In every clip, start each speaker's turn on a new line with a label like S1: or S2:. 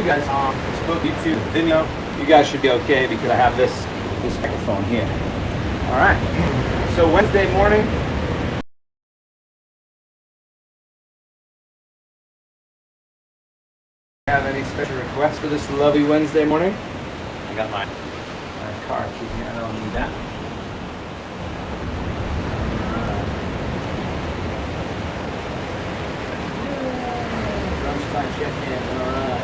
S1: guys on Facebook, YouTube, Vimeo. You guys should be okay because I have this microphone here. All right. So Wednesday morning. Have any special requests for this lovely Wednesday morning? I got my car key here. I don't need that. Lunchtime check-in. All right.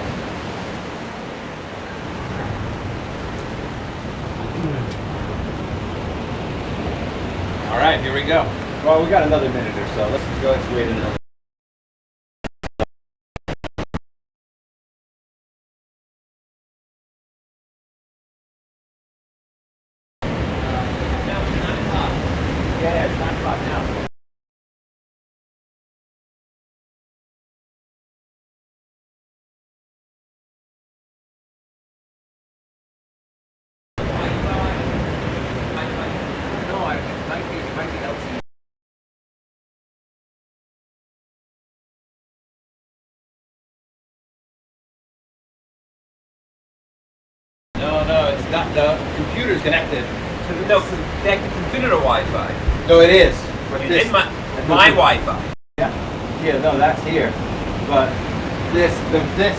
S1: All right, here we go. Well, we got another minute or so. Let's go. Let's wait another. Yeah, it's 9 o'clock now. No, it's not. The computer's connected.
S2: No, connect the computer to Wi-Fi.
S1: No, it is. But
S2: It
S1: this,
S2: is my Wi-Fi.
S1: Yeah, no, that's here. But this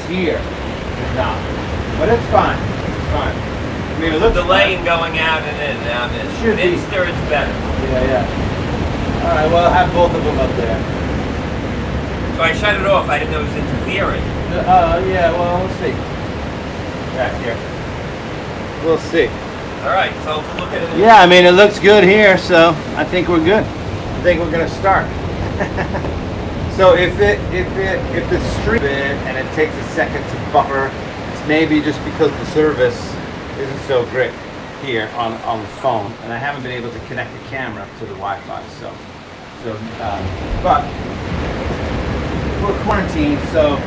S1: here is not. But it's fine. It's fine. I mean, it looks
S2: Delay
S1: fine.
S2: in going out and in. Now this.
S1: Should be.
S2: Insta is better.
S1: Yeah. All right. Well, I'll have both of them up there.
S2: So I shut it off. I didn't know it was interfering.
S1: Yeah. Well, we'll see. Back here. We'll see.
S2: All right. So look at it.
S1: Yeah, I mean, it looks good here, so I think we're good. I think we're gonna start. So if the stream and it takes a second to buffer, it's maybe just because the service isn't so great here on the phone, and I haven't been able to connect the camera to the Wi-Fi. But we're quarantined, so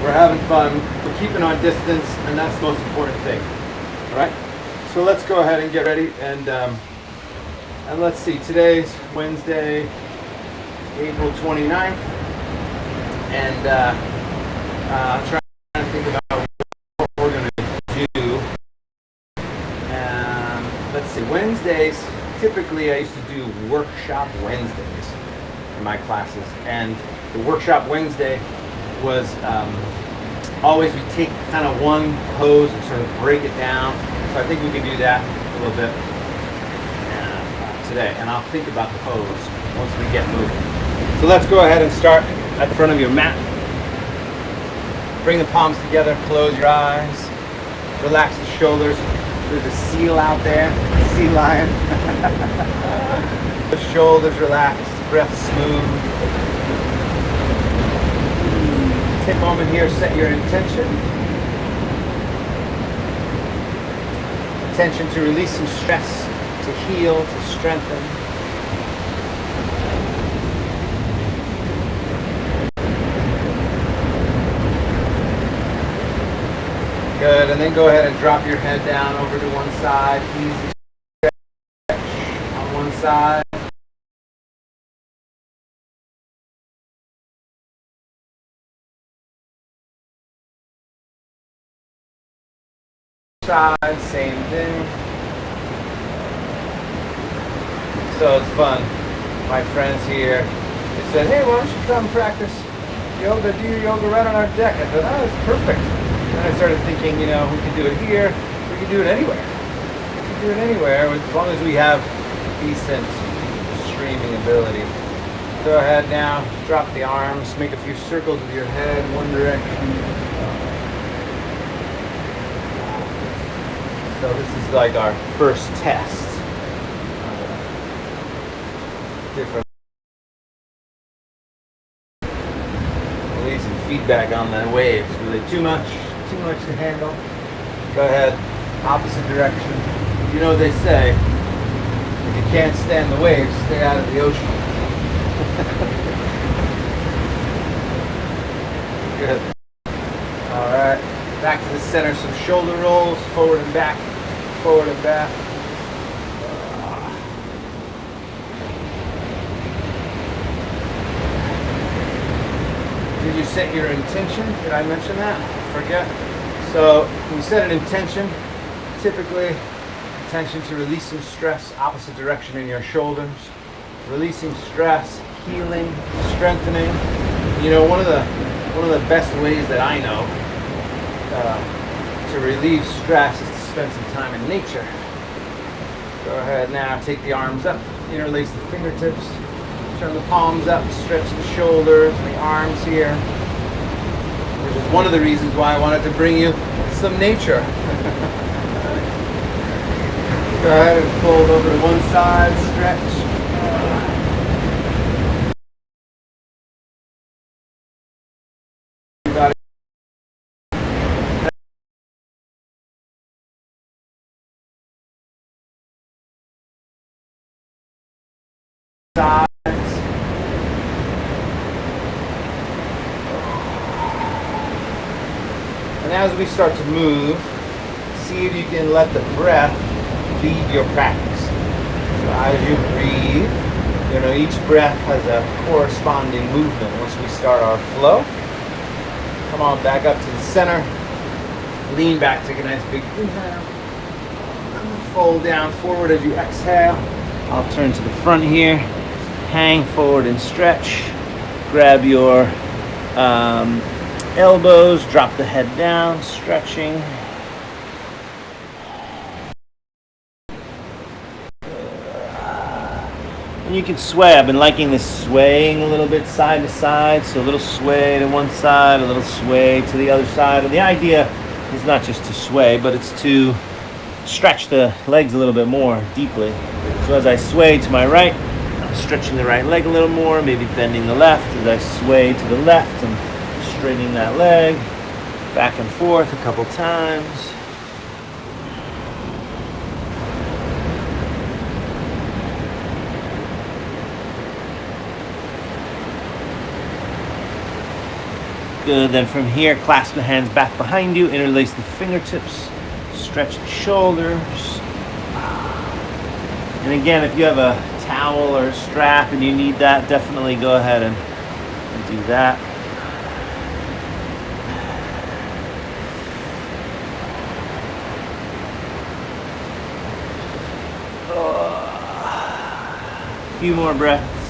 S1: we're having fun. We're keeping our distance, and that's the most important thing. All right. So let's go ahead and get ready, and let's see. Today's Wednesday, April 29th, and I'm trying to think about what we're going to do. Let's see. Wednesdays, typically I used to do workshop Wednesdays in my classes, and the workshop Wednesday was always we take kind of one hose and sort of break it down. So I think we can do that a little bit today, and I'll think about the hose once we get moving. So let's go ahead and start at the front of your mat. Bring the palms together, close your eyes, relax the shoulders. There's a seal out there, sea lion. The shoulders relaxed, breath smooth. Take a moment here, set your intention. Intention to release some stress, to heal, to strengthen. Good, and then go ahead and drop your head down over to one side. Easy stretch on one side. Side, same thing. So it's fun. My friends here, they said, hey, why don't you come practice yoga, do your yoga right on our deck. I thought, oh, it's perfect. And I started thinking, we can do it here, we can do it anywhere. We can do it anywhere as long as we have decent streaming ability. Go ahead now, drop the arms, make a few circles with your head, one direction. So this is like our first test. Different. Need some feedback on the waves. Were they too much to handle? Go ahead, opposite direction. You know what they say, if you can't stand the waves, stay out of the ocean. Good. All right, back to the center, some shoulder rolls, forward and back, forward and back. Do did you set your intention? Did I mention that? Forget. So when you set an intention, typically intention to release some stress, opposite direction in your shoulders, releasing stress, healing, strengthening. You know, one of the best ways that I know to relieve stress is to spend some time in nature. Go ahead now, take the arms up, interlace the fingertips, turn the palms up, stretch the shoulders and the arms here, which is one of the reasons why I wanted to bring you some nature. Go ahead and fold over to one side, stretch. Sides. And as we start to move, see if you can let the breath lead your practice. So as you breathe, you know, each breath has a corresponding movement. Once we start our flow, come on back up to the center, lean back, take a nice big inhale, fold down forward as you exhale. I'll turn to the front here, hang forward and stretch, grab your elbows, drop the head down, stretching. And you can sway. I've been liking this swaying a little bit side to side, so a little sway to one side, a little sway to the other side. And the idea is not just to sway, but it's to stretch the legs a little bit more deeply. So as I sway to my right, I'm stretching the right leg a little more, maybe bending the left as I sway to the left and straightening that leg back and forth a couple times. Good. Then from here, clasp the hands back behind you, interlace the fingertips, stretch the shoulders. And again, if you have a towel or a strap and you need that, definitely go ahead and do that. A few more breaths.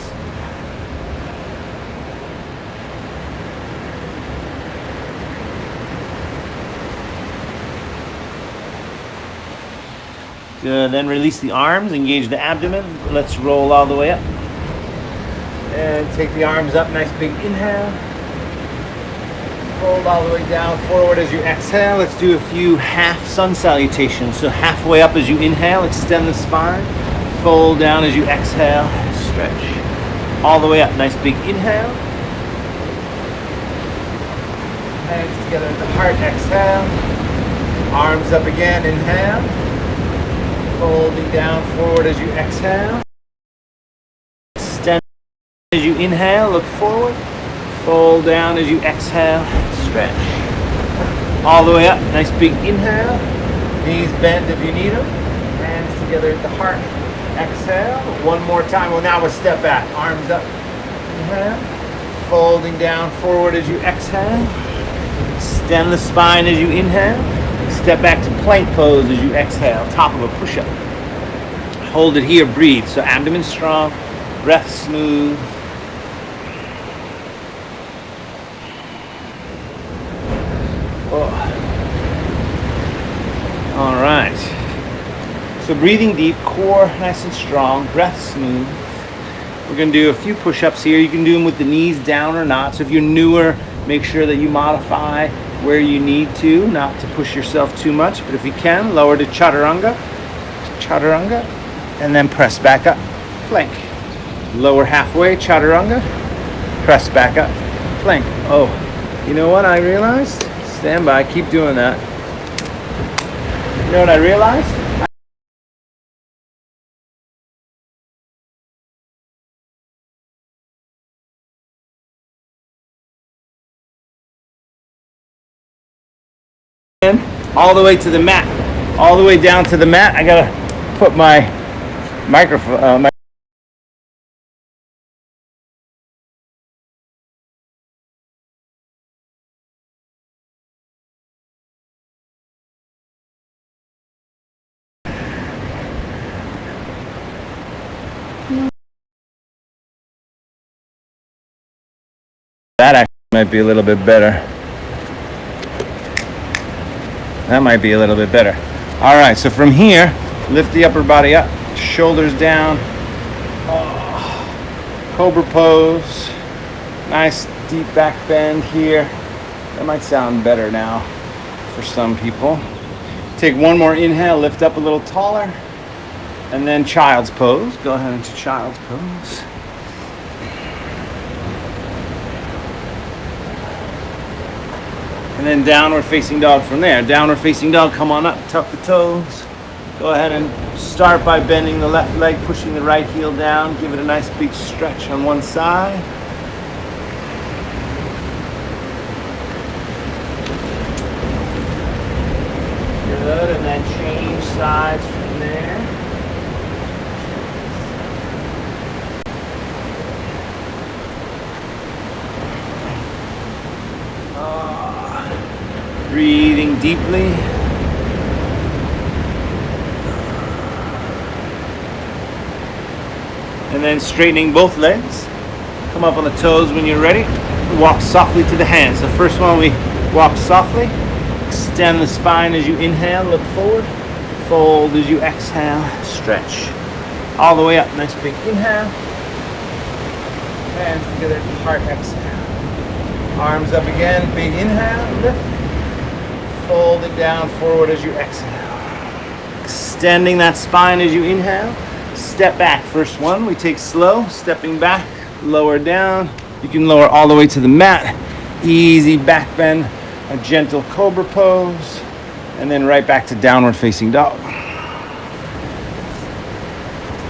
S1: Good. Then release the arms, engage the abdomen. Let's roll all the way up. And take the arms up, nice big inhale. Fold all the way down forward as you exhale. Let's do a few half sun salutations. So halfway up as you inhale, extend the spine. Fold down as you exhale, stretch. All the way up, nice big inhale. Hands together at the heart, exhale. Arms up again, inhale. Folding down forward as you exhale. Extend as you inhale, look forward. Fold down as you exhale, stretch. All the way up, nice big inhale. Knees bend if you need them. Hands together at the heart. Exhale. One more time. Well, now we'll step back. Arms up. Inhale. Folding down forward as you exhale. Extend the spine as you inhale. Step back to plank pose as you exhale, top of a push-up. Hold it here, breathe. So abdomen strong, breath smooth. Oh. All right. So breathing deep, core nice and strong, breath smooth. We're going to do a few push-ups here. You can do them with the knees down or not. So if you're newer, make sure that you modify where you need to, not to push yourself too much, but if you can, lower to chaturanga, and then press back up, plank. Lower halfway, chaturanga, press back up, plank. Oh, you know what I realized? Stand by, keep doing that. You know what I realized? All the way to the mat, all the way down to the mat. I gotta put my microphone, That actually might be a little bit better. That might be a little bit better. All right, so from here, lift the upper body up, shoulders down. Cobra pose. Nice deep back bend here. That might sound better now for some people. Take one more inhale, lift up a little taller, and then child's pose. Go ahead into child's pose. And then downward facing dog from there. Downward facing dog, come on up, tuck the toes. Go ahead and start by bending the left leg, pushing the right heel down. Give it a nice big stretch on one side. Good, and then change sides from there. Breathing deeply. And then straightening both legs. Come up on the toes when you're ready. Walk softly to the hands. So first one, we walk softly. Extend the spine as you inhale, look forward. Fold as you exhale, stretch. All the way up, nice big inhale. Hands together, heart exhale. Arms up again, big inhale, lift. Fold it down forward as you exhale. Extending that spine as you inhale. Step back. First one, we take slow, stepping back, lower down. You can lower all the way to the mat. Easy back bend, a gentle cobra pose, and then right back to downward facing dog.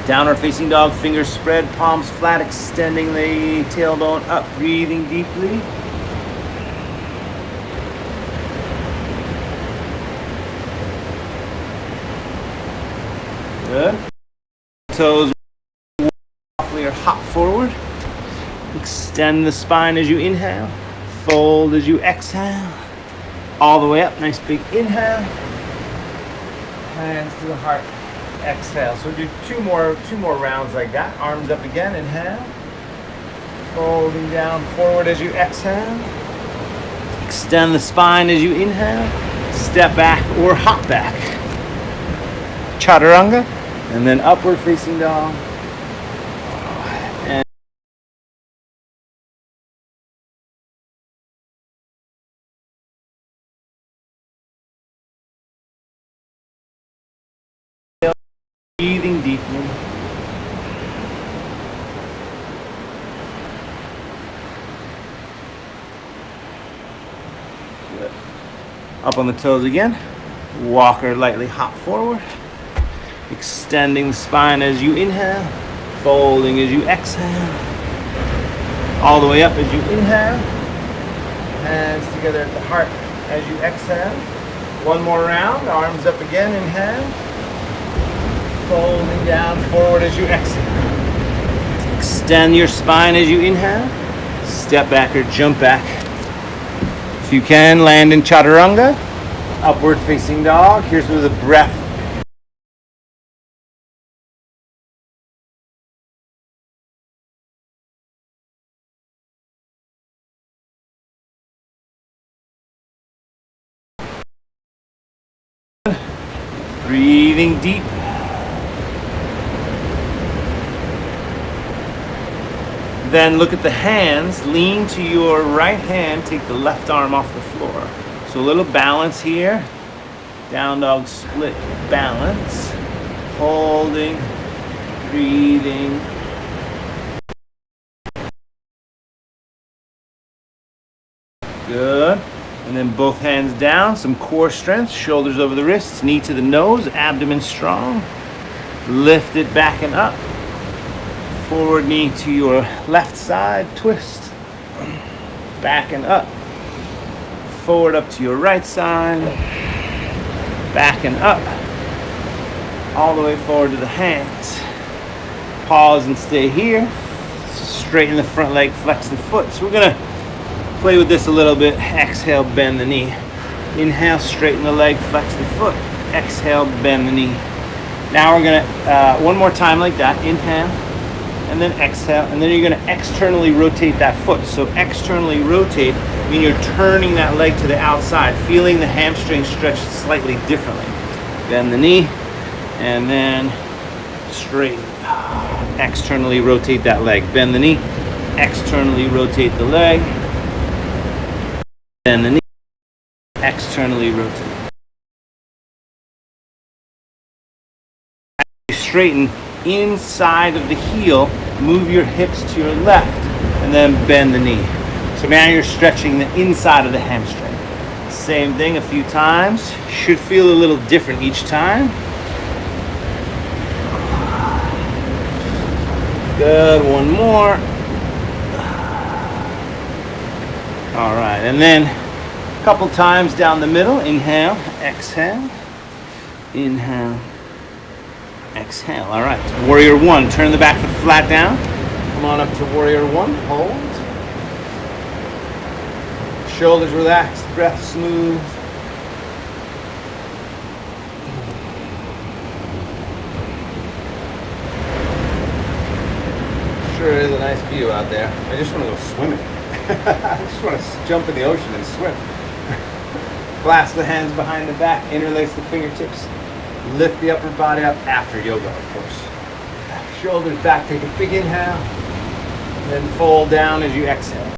S1: Downward facing dog, fingers spread, palms flat, extending the tailbone up, breathing deeply. Good. Toes softly or hop forward. Extend the spine as you inhale. Fold as you exhale. All the way up. Nice big inhale. Hands to the heart. Exhale. So do two more rounds like that. Arms up again. Inhale. Folding down forward as you exhale. Extend the spine as you inhale. Step back or hop back. Chaturanga. And then upward facing dog. And breathing deeply. Good. Up on the toes again. Walker lightly hop forward. Extending the spine as you inhale, folding as you exhale, all the way up as you inhale, hands together at the heart as you exhale. One more round, arms up again, inhale, folding down forward as you exhale. Extend your spine as you inhale, step back or jump back. If you can, land in chaturanga, upward facing dog. Here's where the breath breathing deep. Then look at the hands. Lean to your right hand. Take the left arm off the floor. So a little balance here. Down dog split balance. Holding. Breathing. Good. And then both hands down, some core strength, shoulders over the wrists, knee to the nose, abdomen strong. Lift it back and up. Forward knee to your left side, twist. Back and up. Forward up to your right side. Back and up. All the way forward to the hands. Pause and stay here. Straighten the front leg, flex the foot. So we're gonna play with this a little bit. Exhale, bend the knee. Inhale, straighten the leg, flex the foot. Exhale, bend the knee. Now we're gonna, one more time like that. Inhale, and then exhale, and then you're going to externally rotate that foot. So externally rotate, mean you're turning that leg to the outside, feeling the hamstring stretch slightly differently. Bend the knee, and then straighten. Externally rotate that leg. Bend the knee, externally rotate the leg. Bend the knee, externally rotate. Straighten inside of the heel, move your hips to your left, and then bend the knee. So now you're stretching the inside of the hamstring. Same thing a few times. Should feel a little different each time. Good, one more. All right, and then a couple times down the middle. Inhale, exhale, inhale, exhale. All right, warrior one. Turn the back foot flat down. Come on up to warrior one. Hold. Shoulders relaxed, breath smooth. Sure is a nice view out there. I just want to go swimming. I just want to jump in the ocean and swim. Clasp the hands behind the back, interlace the fingertips. Lift the upper body up after yoga, of course. Shoulders back, take a big inhale. Then fold down as you exhale.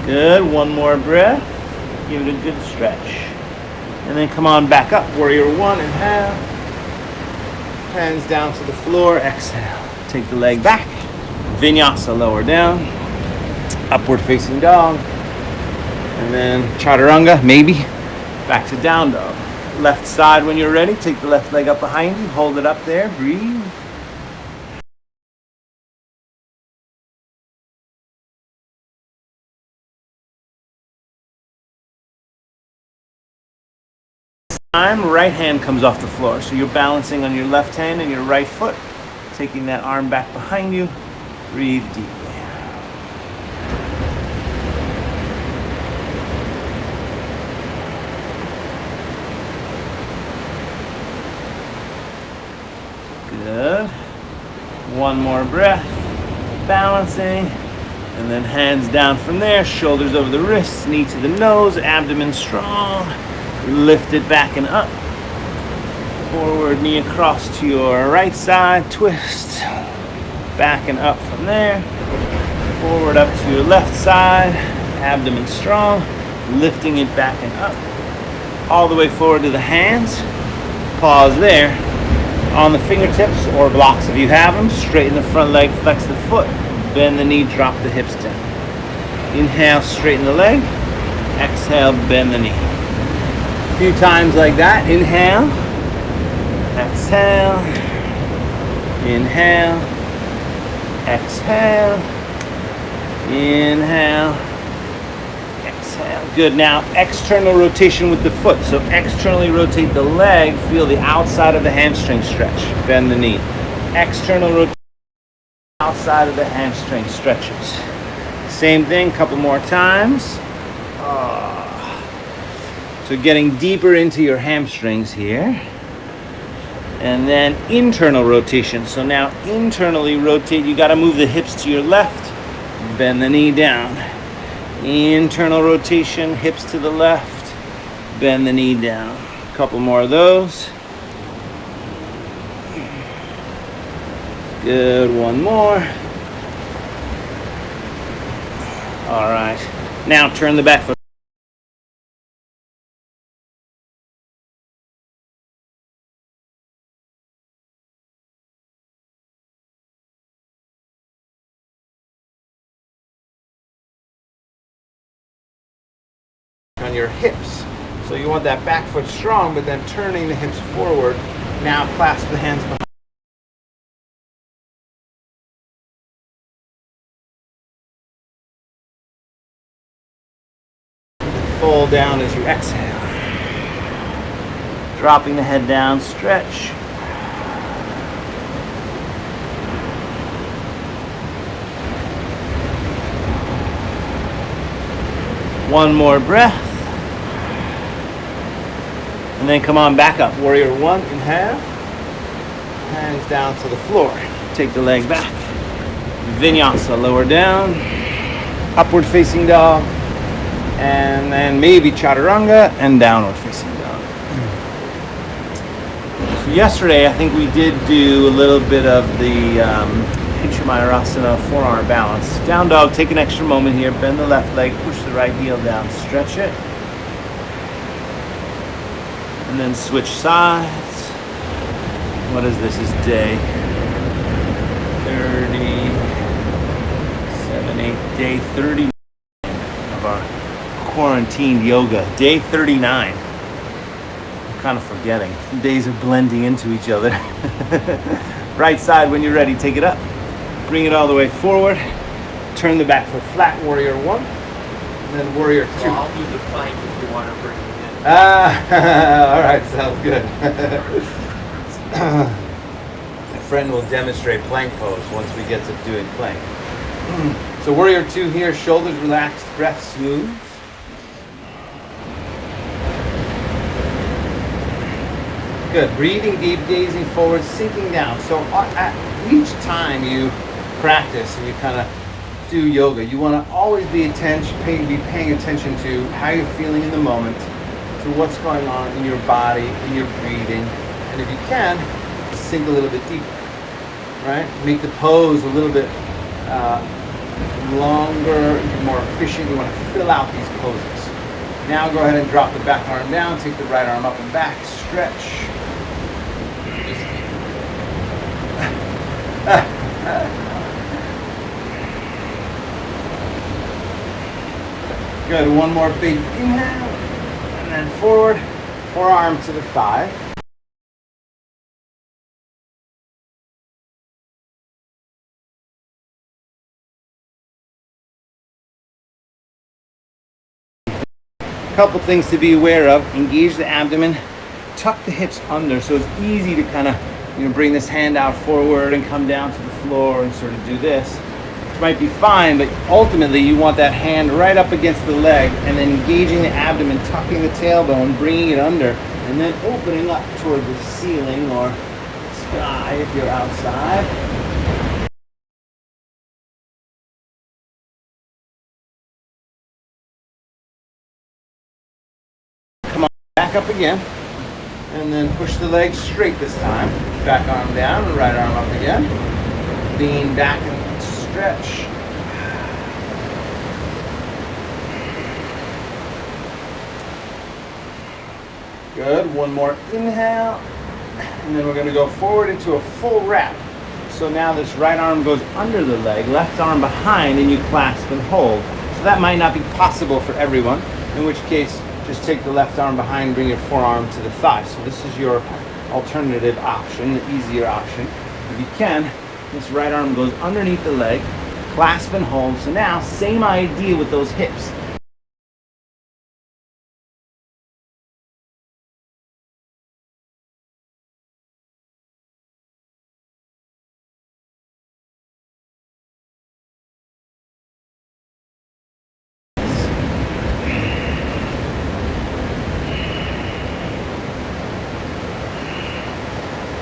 S1: Good, one more breath. Give it a good stretch. And then come on back up. Warrior one, inhale. Hands down to the floor, exhale. Take the leg back. Vinyasa, lower down. Upward facing dog. And then chaturanga, maybe. Back to down dog. Left side when you're ready. Take the left leg up behind you. Hold it up there. Breathe. Time, right hand comes off the floor. So you're balancing on your left hand and your right foot. Taking that arm back behind you. Breathe deeply. Good. One more breath. Balancing. And then hands down from there. Shoulders over the wrists. Knee to the nose. Abdomen strong. Lift it back and up. Forward knee across to your right side. Twist. Back and up from there. Forward up to your left side. Abdomen strong. Lifting it back and up. All the way forward to the hands. Pause there. On the fingertips or blocks if you have them. Straighten the front leg. Flex the foot. Bend the knee. Drop the hips down. Inhale. Straighten the leg. Exhale. Bend the knee. Few times like that. Inhale, exhale, inhale, exhale, inhale, exhale. Good. Now external rotation with the foot. So externally rotate the leg. Feel the outside of the hamstring stretch. Bend the knee. External rotation. Outside of the hamstring stretches. Same thing. Couple more times. So getting deeper into your hamstrings here. And then internal rotation. So now internally rotate. You got to move the hips to your left. Bend the knee down. Internal rotation. Hips to the left. Bend the knee down. A couple more of those. Good. One more. All right. Now turn the back foot. On your hips. So you want that back foot strong, but then turning the hips forward. Now clasp the hands behind. Fold down as you exhale. Dropping the head down, stretch. One more breath. And then come on back up. Warrior one, inhale. Hands down to the floor. Take the leg back. Vinyasa, lower down. Upward facing dog. And then maybe chaturanga and downward facing dog. So yesterday, I think we did do a little bit of the Pinchamayurasana forearm balance. Down dog, take an extra moment here. Bend the left leg, push the right heel down, stretch it. And then switch sides. What is this? Is day 30 of our quarantined yoga. Day 39. I'm kind of forgetting. The days are blending into each other. Right side when you're ready, take it up. Bring it all the way forward. Turn the back foot flat, warrior one. And then warrior two.
S2: So I'll do the plank if you want to bring it in.
S1: All right, sounds good. My friend will demonstrate plank pose once we get to doing plank. So warrior two here, shoulders relaxed, breath smooth. Good, breathing deep, gazing forward, sinking down. So at each time you practice and you kind of do yoga, you want to always be paying attention to how you're feeling in the moment, to what's going on in your body, in your breathing, and if you can, sink a little bit deeper, right? Make the pose a little bit longer, more efficient. You want to fill out these poses. Now go ahead and drop the back arm down, take the right arm up and back, stretch. Good, one more big inhale, and then forward, forearm to the thigh. Couple things to be aware of. Engage the abdomen, tuck the hips under, so it's easy to kind of bring this hand out forward and come down to the floor and sort of do this, which might be fine, but ultimately you want that hand right up against the leg and then engaging the abdomen, tucking the tailbone, bringing it under, and then opening up toward the ceiling or sky if you're outside. Back up again, and then push the legs straight this time. Back arm down, and right arm up again. Lean back and stretch. Good, one more inhale, and then we're going to go forward into a full wrap. So now this right arm goes under the leg, left arm behind, and you clasp and hold. So that might not be possible for everyone, in which case just take the left arm behind, bring your forearm to the thigh. So this is your alternative option, the easier option. If you can, this right arm goes underneath the leg, clasp and hold. So now, same idea with those hips.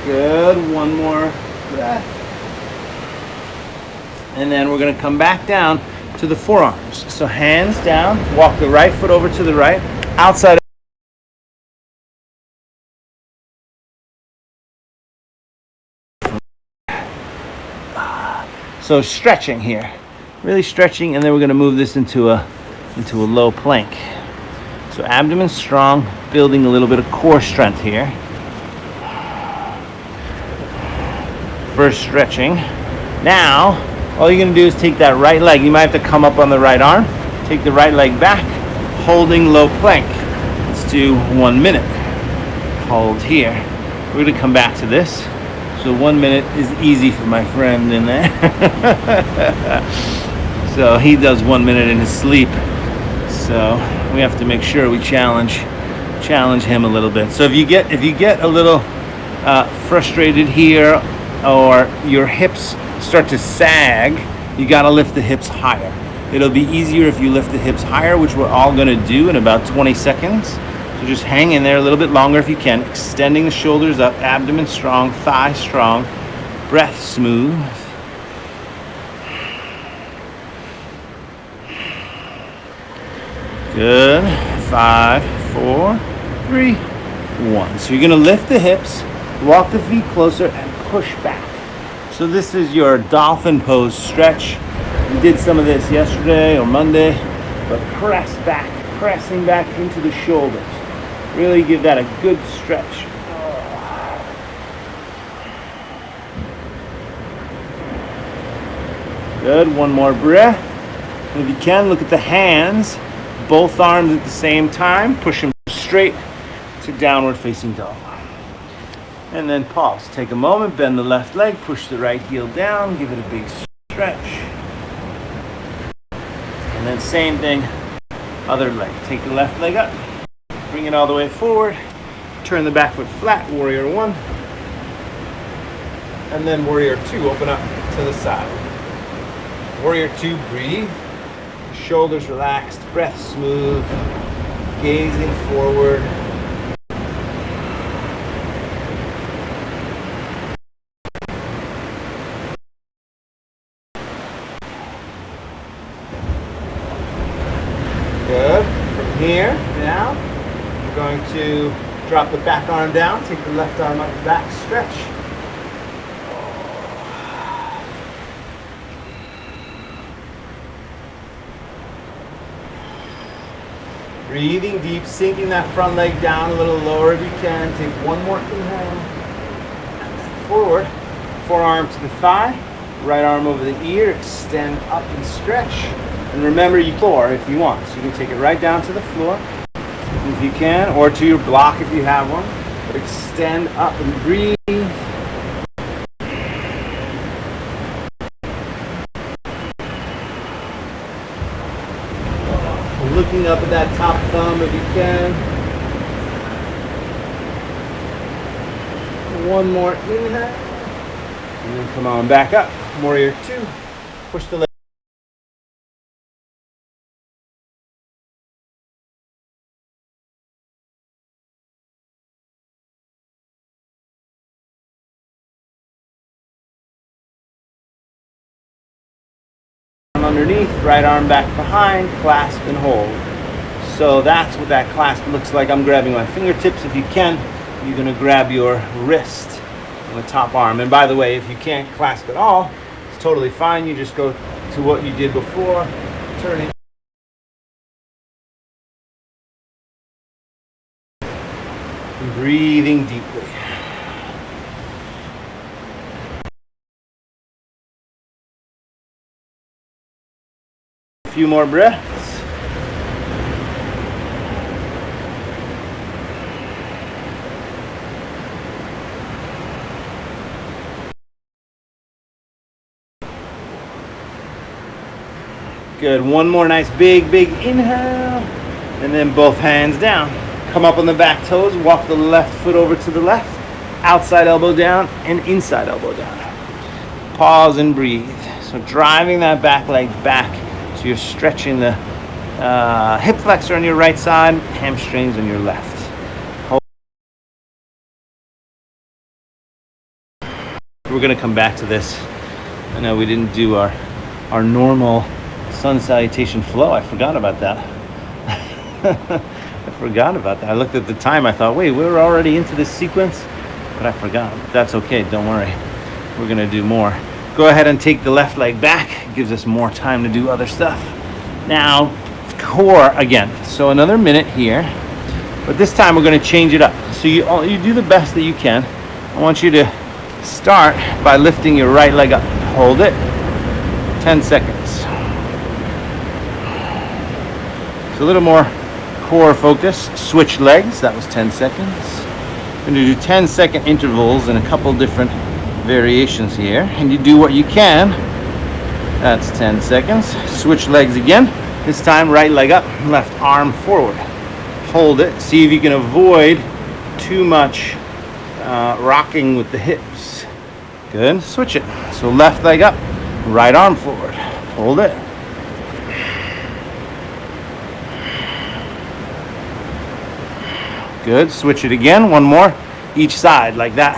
S1: Good, one more breath. And then we're going to come back down to the forearms. So hands down, walk the right foot over to the right, outside. So stretching here, really stretching, and then we're going to move this into a low plank. So abdomen strong, building a little bit of core strength here. First stretching. Now, all you're going to do is take that right leg. You might have to come up on the right arm. Take the right leg back, holding low plank. Let's do 1 minute. Hold here. We're going to come back to this. So 1 minute is easy for my friend in there. So he does 1 minute in his sleep. So we have to make sure we challenge him a little bit. So if you get a little frustrated here, or your hips start to sag, you got to lift the hips higher. It'll be easier if you lift the hips higher, which we're all gonna do in about 20 seconds. So just hang in there a little bit longer if you can, extending the shoulders up, abdomen strong, thigh strong, breath smooth. Good. 5, 4, 3, 1. So you're gonna lift the hips, walk the feet closer, and push back. So this is your dolphin pose stretch. We did some of this yesterday or Monday, but press back, pressing back into the shoulders. Really give that a good stretch. Good, one more breath. And if you can, look at the hands, both arms at the same time. Push them straight to downward facing dog. And then pause. Take a moment, bend the left leg, push the right heel down, give it a big stretch. And then same thing, other leg. Take the left leg up, bring it all the way forward, turn the back foot flat, warrior 1. And then warrior 2, open up to the side. Warrior 2, breathe. Shoulders relaxed, breath smooth, gazing forward. Good. From here, now, we're going to drop the back arm down, take the left arm up the back, stretch. Breathing deep, sinking that front leg down a little lower if you can. Take one more inhale. And then forward. Forearm to the thigh. Right arm over the ear. Extend up and stretch. And remember, you floor if you want. So you can take it right down to the floor if you can, or to your block if you have one. But extend up and breathe. Looking up at that top thumb if you can. One more inhale. And then come on back up. Warrior 2. Push the leg. Underneath, right arm back behind, clasp and hold. So that's what that clasp looks like. I'm grabbing my fingertips. If you can, you're going to grab your wrist on the top arm. And by the way, if you can't clasp at all, it's totally fine. You just go to what you did before, turning. And breathing deeply. A few more breaths. Good. One more nice big inhale. And then both hands down. Come up on the back toes. Walk the left foot over to the left. Outside elbow down and inside elbow down. Pause and breathe. So driving that back leg back. So you're stretching the hip flexor on your right side, hamstrings on your left. Hold. We're going to come back to this. I know we didn't do our normal sun salutation flow. I forgot about that. I forgot about that. I looked at the time. I thought, wait, we're already into this sequence? But I forgot. But that's okay. Don't worry. We're going to do more. Go ahead and take the left leg back. It gives us more time to do other stuff. Now, core again. So another minute here. But this time we're going to change it up. So you do the best that you can. I want you to start by lifting your right leg up. Hold it. 10 seconds. So a little more core focus. Switch legs. That was 10 seconds. We're going to do 10-second intervals in a couple different variations here, and you do what you can. That's 10 seconds. Switch legs again. This time right leg up, left arm forward. Hold it. See if you can avoid too much rocking with the hips. Good. Switch it. So left leg up, right arm forward. Hold it. Good. Switch it again. One more each side like that.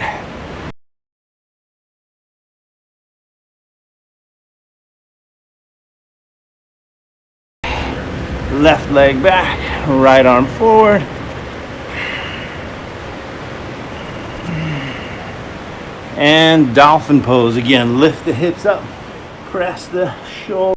S1: Left leg back, right arm forward. And dolphin pose again. Lift the hips up, press the shoulder.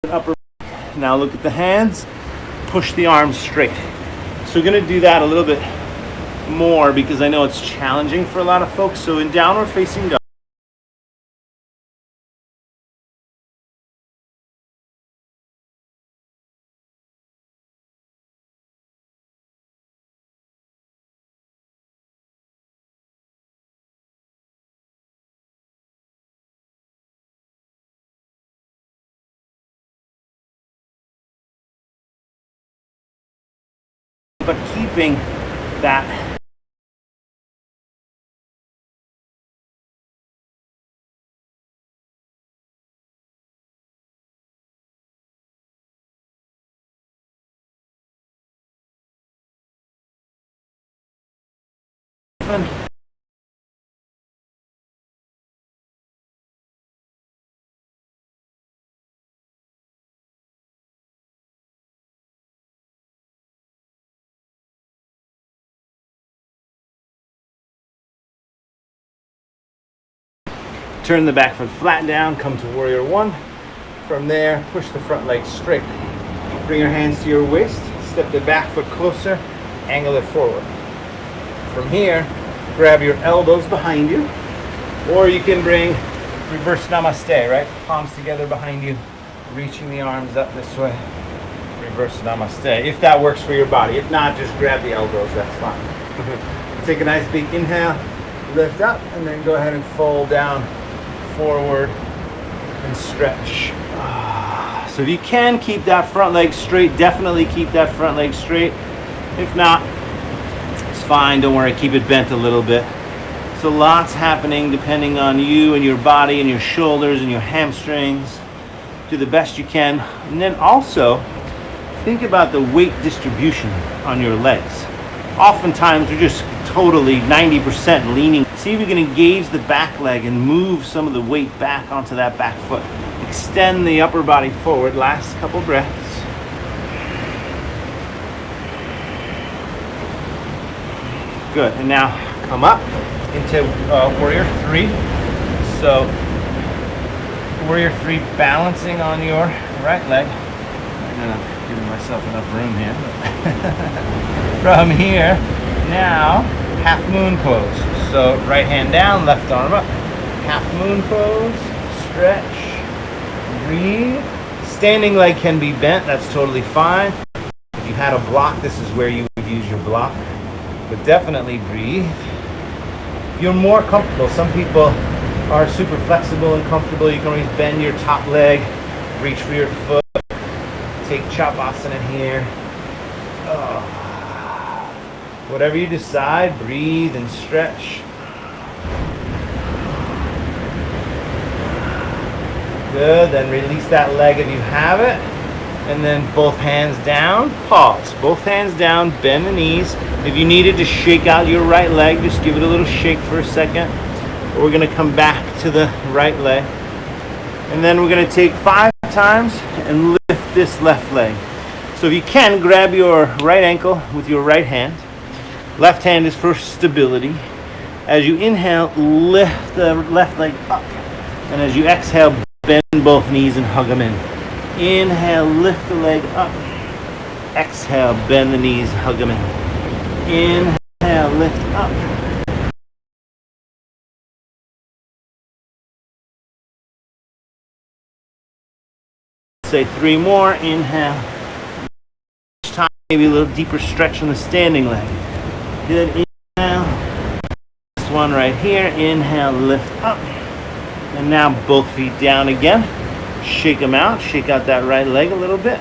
S1: Upper. Now look at the hands, push the arms straight. So we're going to do that a little bit more because I know it's challenging for a lot of folks. So in downward facing dog, but keeping that turn the back foot flat down, come to warrior one. From there, push the front leg straight. Bring your hands to your waist, step the back foot closer, angle it forward. From here, grab your elbows behind you, or you can bring reverse namaste, right? Palms together behind you, reaching the arms up this way. Reverse namaste, if that works for your body. If not, just grab the elbows, that's fine. Take a nice big inhale, lift up, and then go ahead and fold down, forward, and stretch. So if you can keep that front leg straight, definitely keep that front leg straight. If not, it's fine, don't worry, keep it bent a little bit. So lots happening depending on you and your body and your shoulders and your hamstrings. Do the best you can. And then also, think about the weight distribution on your legs. Oftentimes, we're just totally 90% leaning. See if you can engage the back leg and move some of the weight back onto that back foot. Extend the upper body forward. Last couple breaths. Good. And now come up into warrior three. So warrior three, balancing on your right leg. I'm not giving myself enough room here. From here, now half moon pose. So right hand down, left arm up. Half moon pose. Stretch. Breathe. Standing leg can be bent. That's totally fine. If you had a block, this is where you would use your block. But definitely breathe. If you're more comfortable, some people are super flexible and comfortable. You can always bend your top leg, reach for your foot, take Chapasana here. Whatever you decide, breathe and stretch. Good, then release that leg if you have it. And then both hands down, pause. Both hands down, bend the knees. If you needed to shake out your right leg, just give it a little shake for a second. We're gonna come back to the right leg. And then we're gonna take 5 times and lift this left leg. So if you can, grab your right ankle with your right hand. Left hand is for stability. As you inhale, lift the left leg up. And as you exhale, bend both knees and hug them in. Inhale, lift the leg up. Exhale, bend the knees, hug them in. Inhale, lift up. Say 3 more. Inhale. Each time, maybe a little deeper stretch on the standing leg. Good. Inhale. This one right here. Inhale, lift up. And now both feet down again. Shake them out. Shake out that right leg a little bit.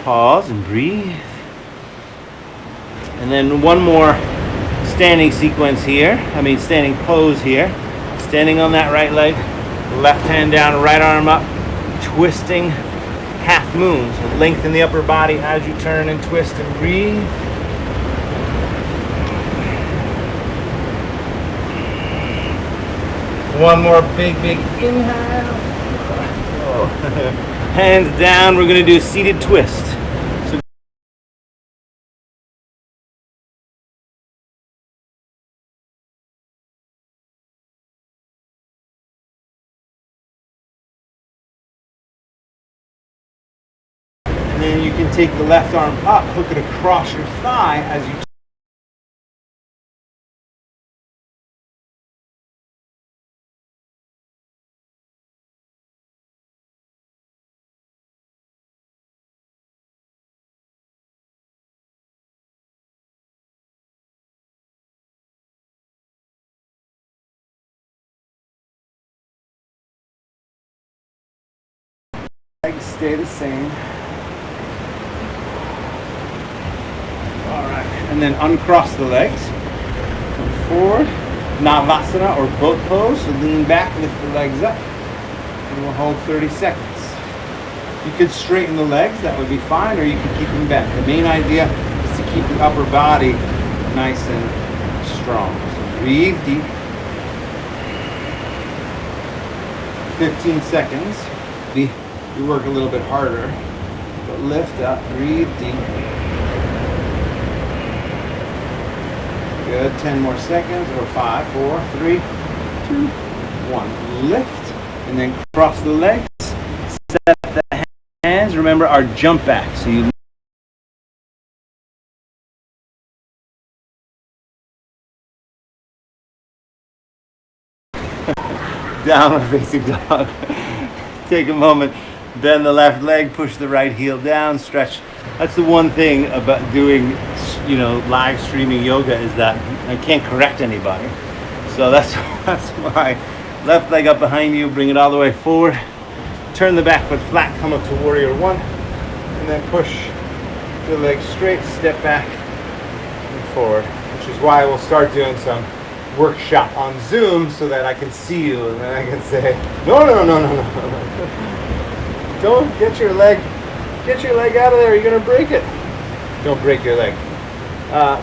S1: Pause and breathe. And then one more standing sequence here. Standing pose here. Standing on that right leg, left hand down, right arm up, twisting half moon. So lengthen the upper body as you turn and twist and breathe. One more big inhale. Hands down, we're gonna do a seated twist. So and then you can take the left arm up, hook it across your thigh as you legs stay the same. Alright, and then uncross the legs. Come forward. Navasana or boat pose. So lean back, lift the legs up. And we'll hold 30 seconds. You could straighten the legs, that would be fine, or you could keep them bent. The main idea is to keep the upper body nice and strong. So breathe deep. 15 seconds. You work a little bit harder, but lift up, breathe deep. Good, 10 more seconds, or 5, 4, 3, 2, 1. Lift, and then cross the legs, set the hands. Remember our jump back, so you downward facing dog. Take a moment, bend the left leg, push the right heel down, stretch. That's the one thing about doing, live streaming yoga, is that I can't correct anybody. So that's why left leg up behind you, bring it all the way forward. Turn the back foot flat, come up to warrior one, and then push the leg straight, step back and forward, which is why we'll start doing some workshop on Zoom so that I can see you and then I can say, no. Don't get your leg out of there, you're gonna break it. Don't break your leg.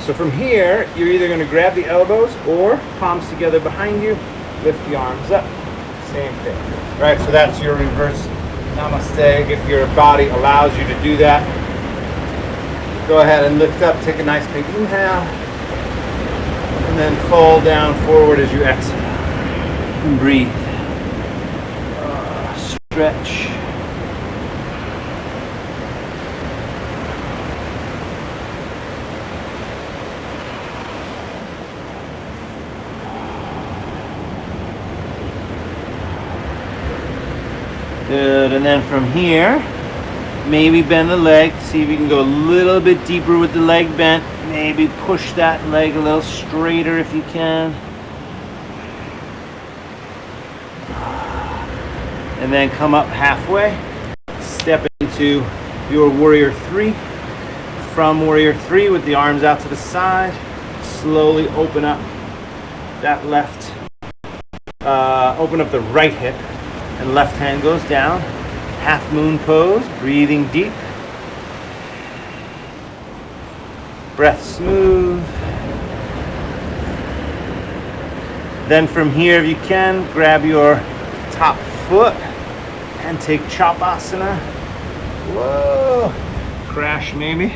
S1: So from here, you're either gonna grab the elbows or palms together behind you, lift the arms up, same thing. Right, so that's your reverse namaste. If your body allows you to do that, go ahead and lift up, take a nice big inhale, and then fall down forward as you exhale. And breathe. Stretch. Good, and then from here, maybe bend the leg. See if you can go a little bit deeper with the leg bent. Maybe push that leg a little straighter if you can. And then come up halfway. Step into your warrior three. From warrior three with the arms out to the side. Slowly open up that left, open up the right hip. And left hand goes down. Half moon pose, breathing deep. Breath smooth. Then from here, if you can, grab your top foot and take Chapasana. Whoa. Crash maybe.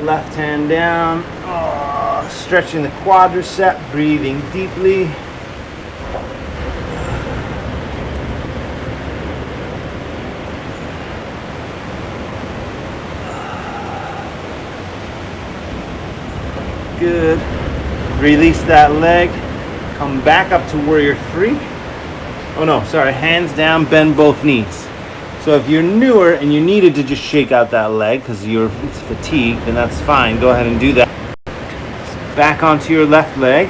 S1: Left hand down. Stretching the quadricep, breathing deeply. Good. Release that leg. Come back up to warrior three. Oh no, sorry, hands down, bend both knees. So if you're newer and you needed to just shake out that leg because it's fatigued, then that's fine. Go ahead and do that. Back onto your left leg,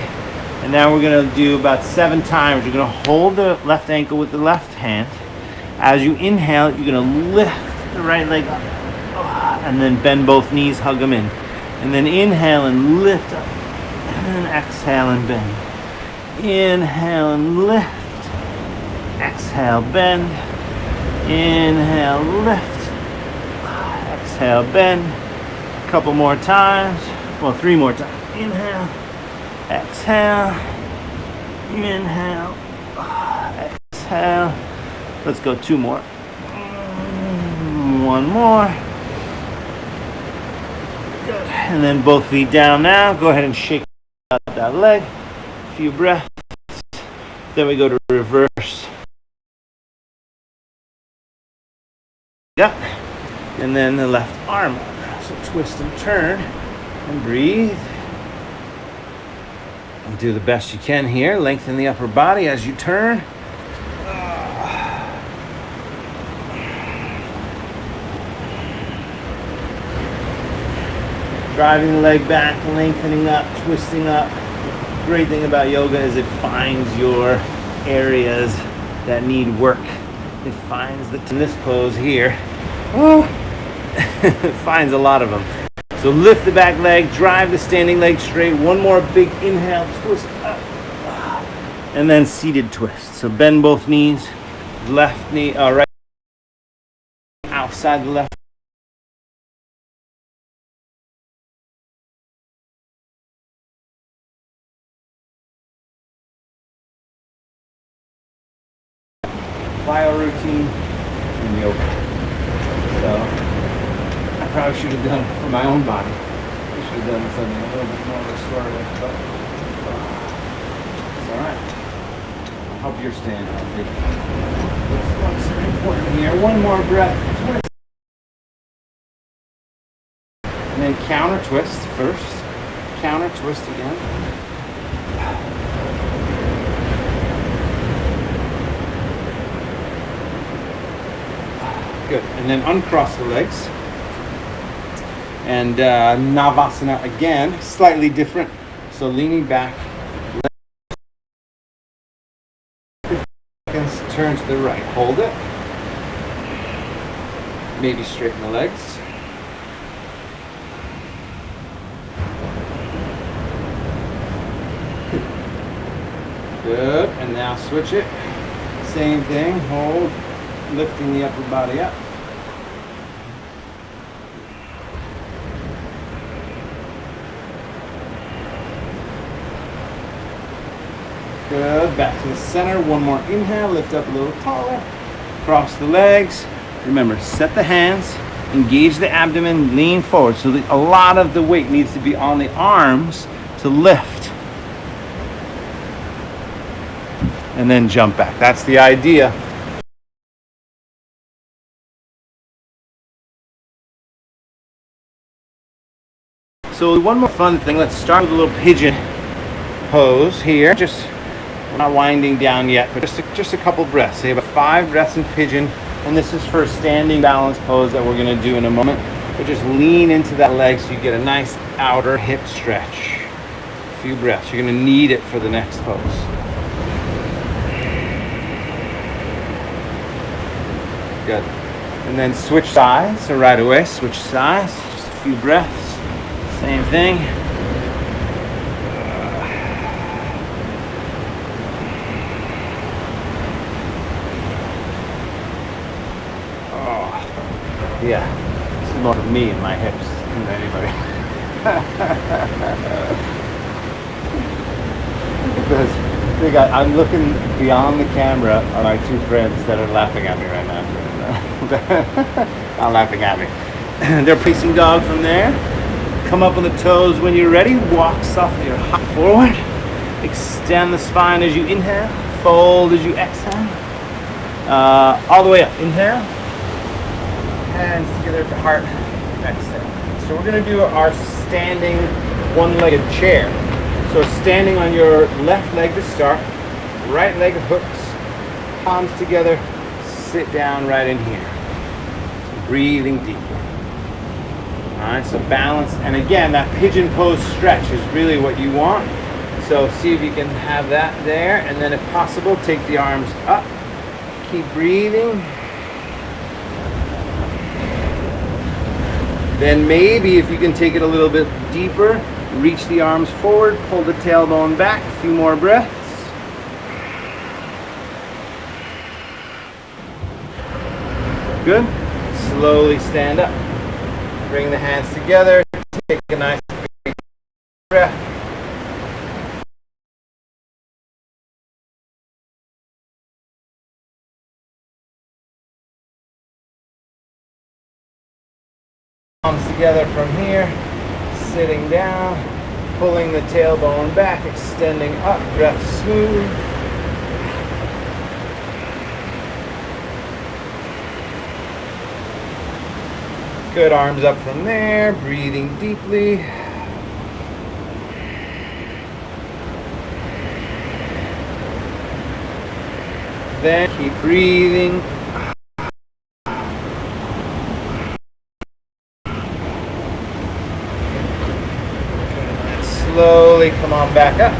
S1: and now we're going to do about 7 times. You're going to hold the left ankle with the left hand. As you inhale, you're going to lift the right leg up. And then bend both knees, hug them in. And then inhale and lift up. And exhale and bend. Inhale and lift. Exhale, bend. Inhale, lift. Exhale, bend. A couple more times. Well, 3 more times. Inhale. Exhale. Inhale. Exhale. Let's go 2 more. 1 more. Good. And then both feet down now. Go ahead and shake out that leg. A few breaths. Then we go to reverse. Yeah. And then the left arm. So twist and turn and breathe. And do the best you can here. Lengthen the upper body as you turn. Driving the leg back, lengthening up, twisting up. Great thing about yoga is it finds your areas that need work. It finds that in this pose here, it finds a lot of them. So lift the back leg, drive the standing leg straight. 1 more big inhale, twist up. And then seated twist. So bend both knees, left knee, right outside the left. Plyo routine in yoga. So I probably should have done it for my own body. I should have done something a little bit more restorative, but it's all right. I hope you're staying healthy. What's important here? 1 more breath. Twist. And then counter twist first. Counter twist again. Good. And then uncross the legs. And Navasana again, slightly different. So leaning back. 50 seconds, turn to the right. Hold it. Maybe straighten the legs. Good. And now switch it. Same thing. Hold. Lifting the upper body up. Good. Back to the center. 1 more inhale. Lift up a little taller. Cross the legs. Remember, set the hands. Engage the abdomen. Lean forward. So a lot of the weight needs to be on the arms to lift. And then jump back. That's the idea. So 1 more fun thing. Let's start with a little pigeon pose here. We're not winding down yet, but just a couple breaths. Say about 5 breaths in pigeon, and this is for a standing balance pose that we're going to do in a moment. But just lean into that leg so you get a nice outer hip stretch. A few breaths. You're going to need it for the next pose. Good. And then switch sides. So right away, switch sides. Just a few breaths. Same thing. Oh, yeah. This is more for me and my hips than anybody. Because I'm looking beyond the camera at my 2 friends that are laughing at me right now. Not laughing at me. They're facing dog from there. Come up on the toes when you're ready. Walk softly or hop forward. Extend the spine as you inhale. Fold as you exhale. All the way up. Inhale. Hands together at the heart. Exhale. So we're going to do our standing 1-legged chair. So standing on your left leg to start. Right leg hooks. Palms together. Sit down right in here. Breathing deeply. Alright, so balance, and again, that pigeon pose stretch is really what you want. So see if you can have that there, and then if possible, take the arms up. Keep breathing. Then maybe if you can take it a little bit deeper, reach the arms forward, pull the tailbone back, a few more breaths. Good. Slowly stand up. Bring the hands together, take a nice big breath. Palms together from here, sitting down, pulling the tailbone back, extending up, breath smooth. Good, arms up from there, breathing deeply. Then keep breathing. Slowly come on back up.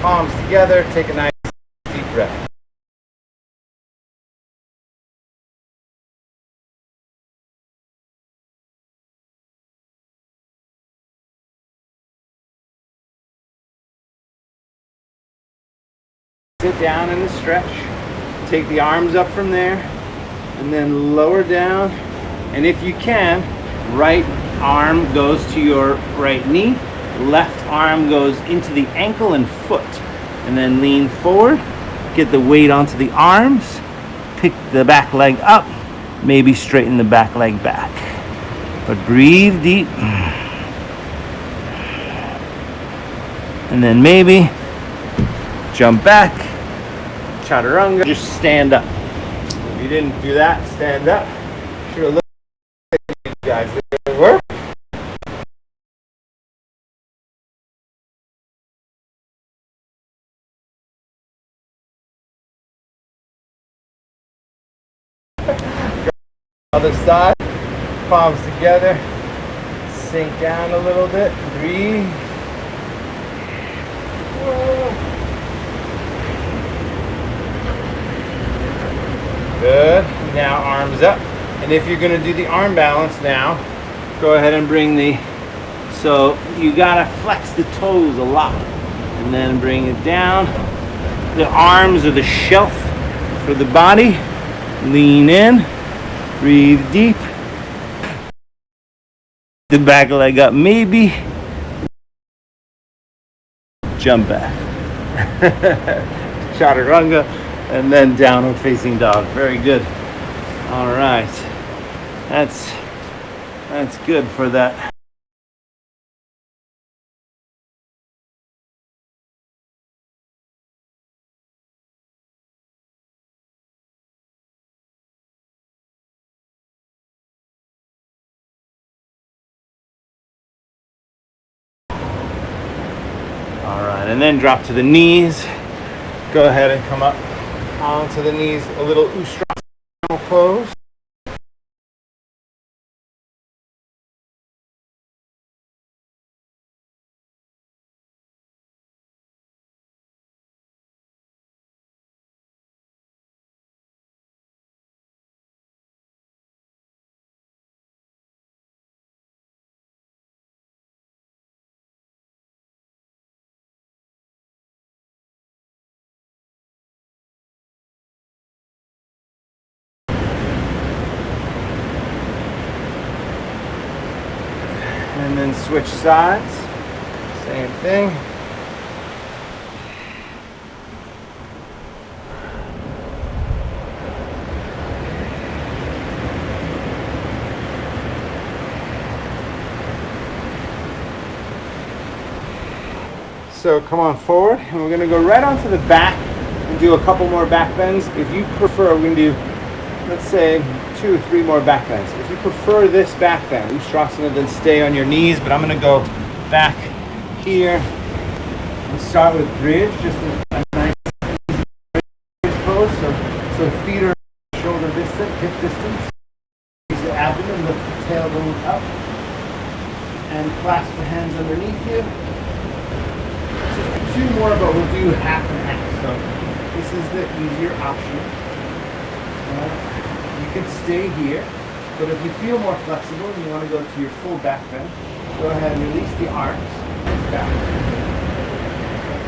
S1: Palms together, take a nice deep breath. Sit down in the stretch. Take the arms up from there and then lower down. And if you can, right arm goes to your right knee. Left arm goes into the ankle and foot, and then lean forward, get the weight onto the arms, pick the back leg up, maybe straighten the back leg back, but breathe deep, and then maybe jump back, chaturanga, just stand up. If you didn't do that, stand up. Sure, look at you guys, did it work? Other side, palms together, sink down a little bit, breathe. Good, now arms up. And if you're gonna do the arm balance now, go ahead and bring so you gotta flex the toes a lot. And then bring it down. The arms are the shelf for the body. Lean in. Breathe deep. The back leg up, maybe. Jump back. Chaturanga, and then downward facing dog. Very good. All right. That's good for that. Alright, and then drop to the knees. Go ahead and come up onto the knees, a little Ustrasana pose. And then switch sides. Same thing. So come on forward, and we're going to go right onto the back and do a couple more back bends. If you prefer, we can do, let's say, 2 or 3 more back bends. If you prefer this back bend, Ustrasana, then stay on your knees, but I'm going to go back here and start with bridge, just a nice bridge pose. So feet are shoulder distance, hip distance. Use the abdomen, lift the tailbone up, and clasp the hands underneath you. Just 2 more, but we'll do half and half. So this is the easier option. You can stay here, But if you feel more flexible and you want to go to your full back bend, go ahead and release the arms. Back.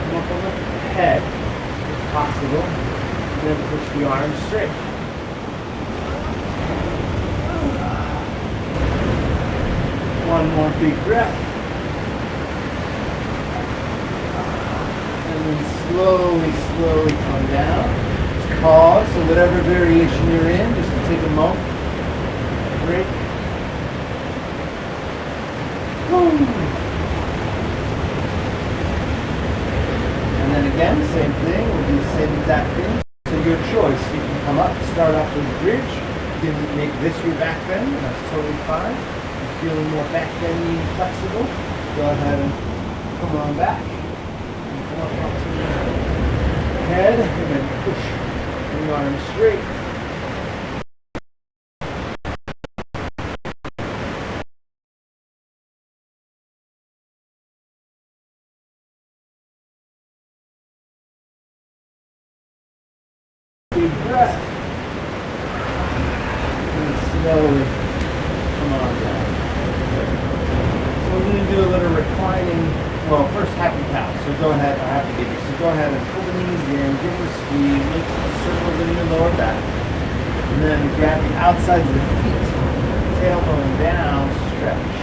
S1: Come up on the head if possible. And then push the arms straight. One more big breath. And then slowly come down. Just pause. So whatever variation you're in, just take a moment. Break. And then again, same thing. We'll do the same exact thing. So your choice. You can come up, start off with a bridge. You can make this your back bend. That's totally fine. If you're feeling more back bendy and flexible, go ahead and come on back. And come up to the head, and then push the arms straight. Big breath. And slowly come on down. So we're going to do a little reclining, well, first happy cow. So go ahead, I have to give you. So go ahead and pull the knees in, give them a squeeze, make circles in your lower back. And then grab the outsides of the feet, tailbone down, stretch.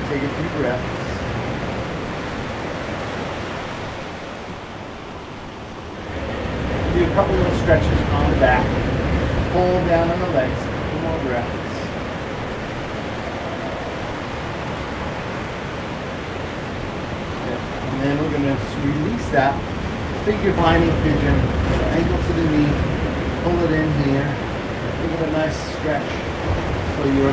S1: Take a few breaths. Do a couple little stretches on the back. Pull down on the legs. A couple more breaths. And then we're going to release that. Figure finding pigeon. So ankle to the knee. Pull it in here. Give it a nice stretch. So your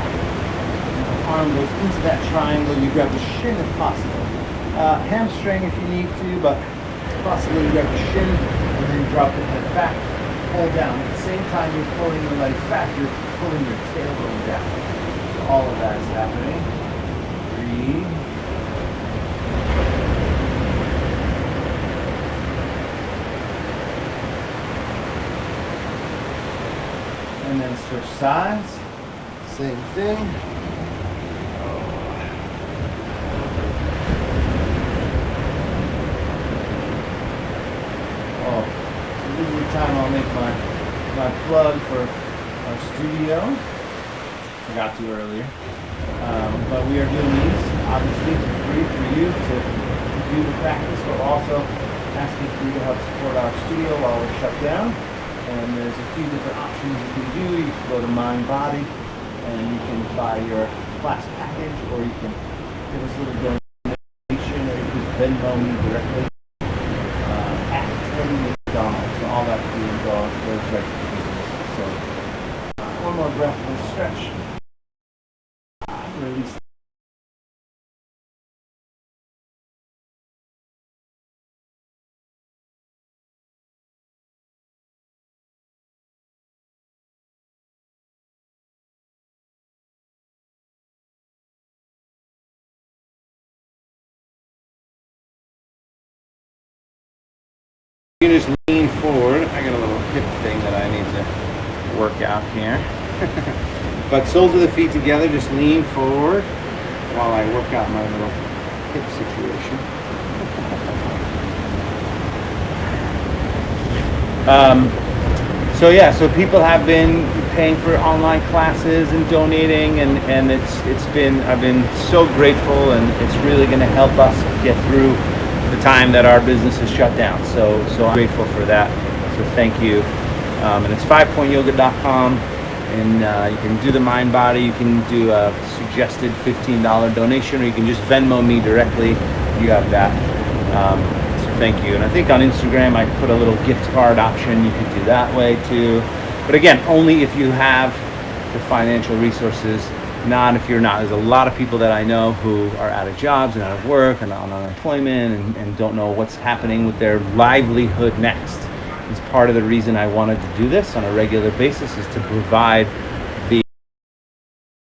S1: arm goes into that triangle. You grab the shin if possible. Hamstring if you need to, but possibly you grab the shin. And then drop the head back, pull down. At the same time you're pulling the legs back, you're pulling your tailbone down. So all of that is happening. Breathe. And then switch sides. Same thing. Time I'll make my plug for our studio. Forgot to earlier. But we are doing these obviously for free for you to do the practice, but also asking for you to help support our studio while we're shut down. And there's a few different options you can do. You can go to Mind Body and you can buy your class package, or you can give us a little donation, or you can Venmo me directly at McDonald. All that food goes right to the business. So one more breath and stretch. Release. You can just lean forward. I got a little hip thing that I need to work out here. But soles of the feet together, just lean forward while I work out my little hip situation. So people have been paying for online classes and donating, and I've been so grateful, and it's really going to help us get through the time that our business is shut down. So I'm grateful for that. So thank you. And it's 5pointyoga.com, and you can do the Mind Body. You can do a suggested $15 donation, or you can just Venmo me directly. You have that. So thank you. And I think on Instagram I put a little gift card option. You could do that way too. But again, only if you have the financial resources. Not if you're not. There's a lot of people that I know who are out of jobs and out of work and on unemployment and don't know what's happening with their livelihood next. It's part of the reason I wanted to do this on a regular basis, is to provide the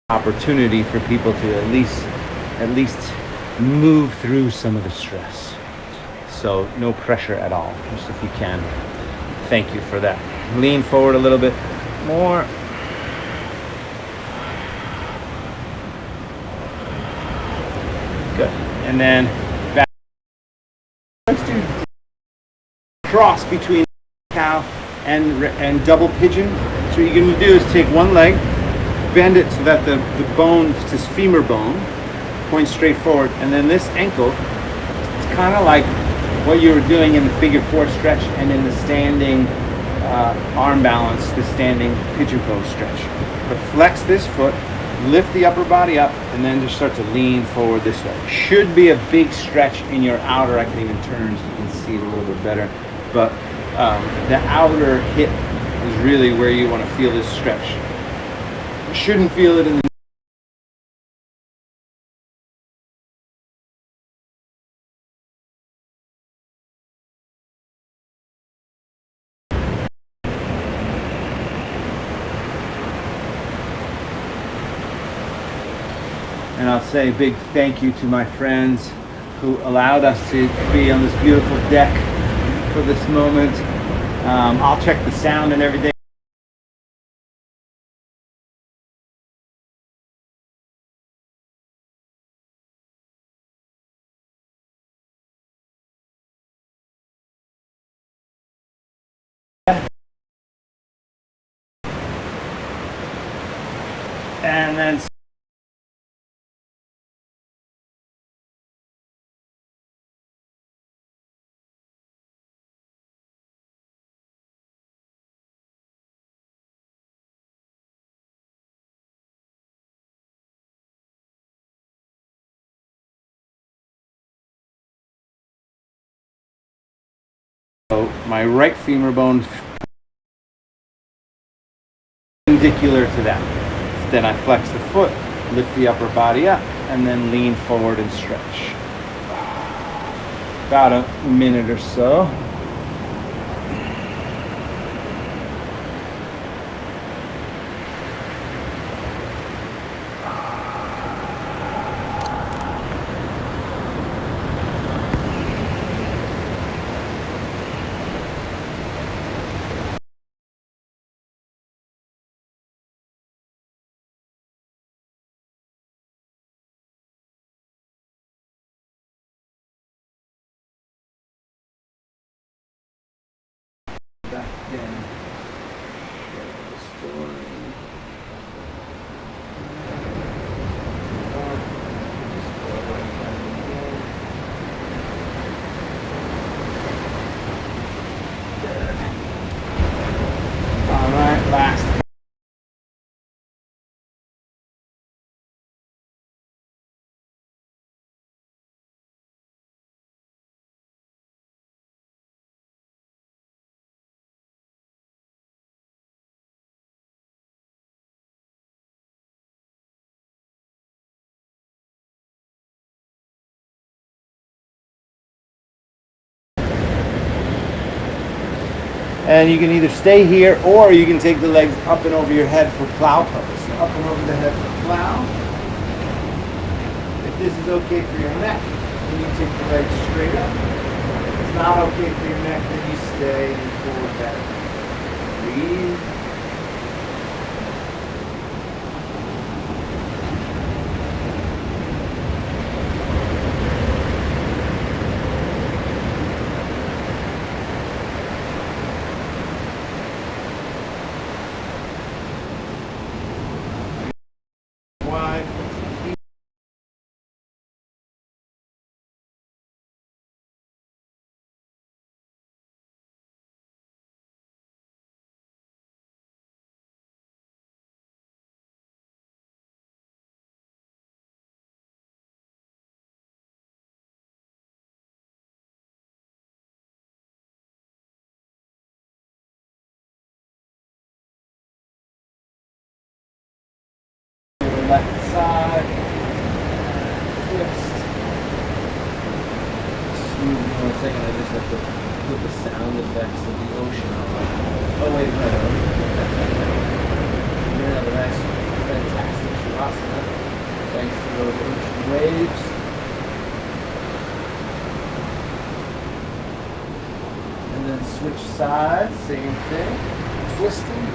S1: opportunity for people to at least move through some of the stress. So no pressure at all, just if you can. Thank you for that. Lean forward a little bit. More. Good. And then back. Let's do cross between cow and double pigeon. So what you're going to do is take one leg, bend it so that the bone, this femur bone, points straight forward, and then this ankle, it's kind of like what you were doing in the figure 4 stretch and in the standing arm balance, the standing pigeon pose stretch. But flex this foot, lift the upper body up, and then just start to lean forward this way. Should be a big stretch in your outer. I can even turn so you can see it a little bit better. But the outer hip is really where you want to feel this stretch. You shouldn't feel it in the And I'll say a big thank you to my friends who allowed us to be on this beautiful deck for this moment. I'll check the sound and everything. And then my right femur bone perpendicular to that. Then I flex the foot, lift the upper body up, and then lean forward and stretch. About a minute or so. Back in. Restoring. Good. All right, last. And you can either stay here or you can take the legs up and over your head for plow pose. So up and over the head for plow. If this is okay for your neck, then you take the legs straight up. If it's not okay for your neck, then you stay in forward bend. Breathe. Left side, twist. Smooth for a second, I just have to put the sound effects of the ocean on. Oh wait, no. Yeah, the nice, fantastic shavasana. Thanks to those ocean waves. And then switch sides, same thing. Twisting.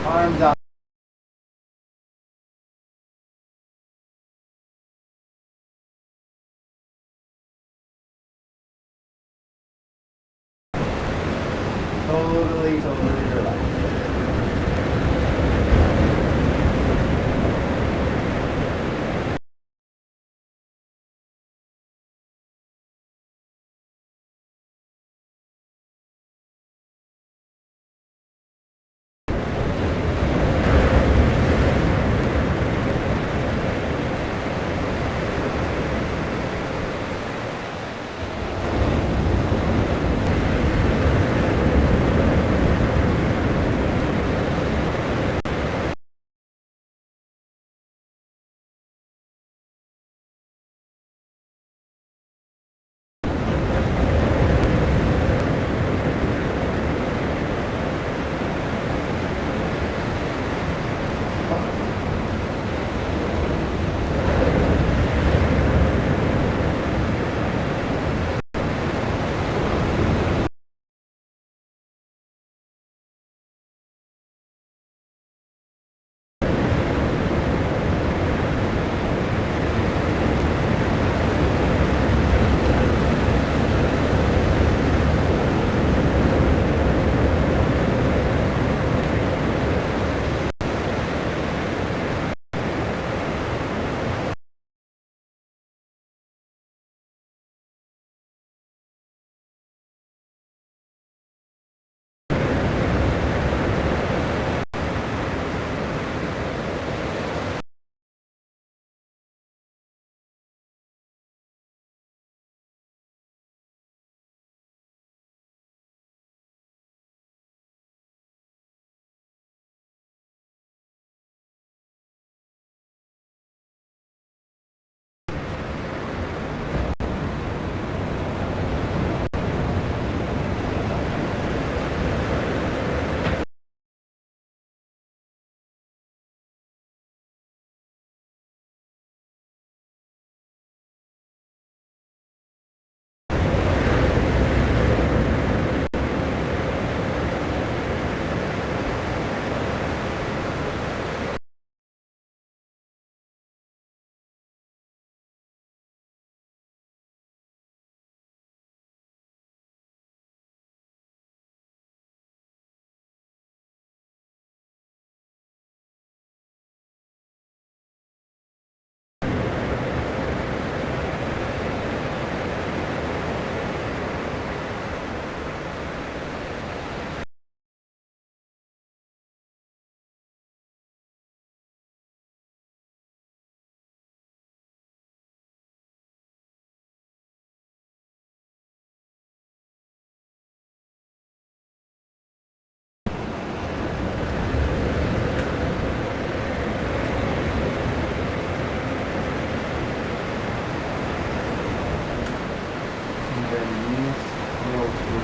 S1: Arms out. Totally relaxed.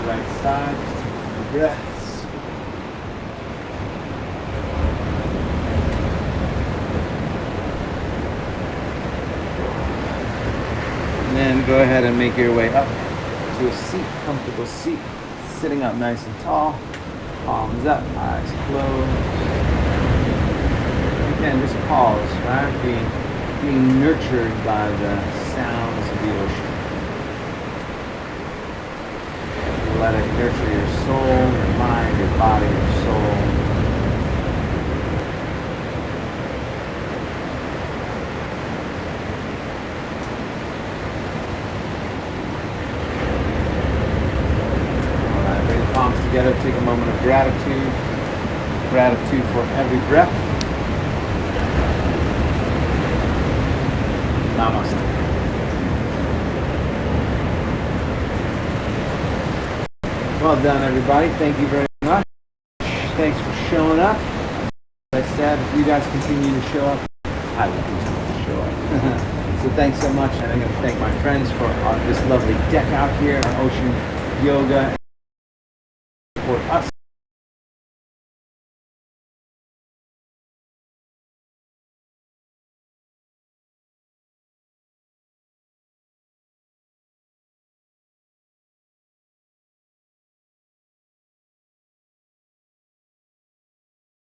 S1: Right side, breaths. And then go ahead and make your way up to a seat, comfortable seat, sitting up nice and tall, palms up, eyes closed. Again, just pause, right? Being nurtured by the sounds of the ocean. Let it nurture your soul, your mind, your body, your soul. All right, bring the palms together. Take a moment of gratitude. Gratitude for every breath. Namaste. Well done, everybody. Thank you very much. Thanks for showing up. As I said, if you guys continue to show up, I will continue to show up. So thanks so much. And I'm going to thank my friends for this lovely deck out here, our ocean yoga, for us.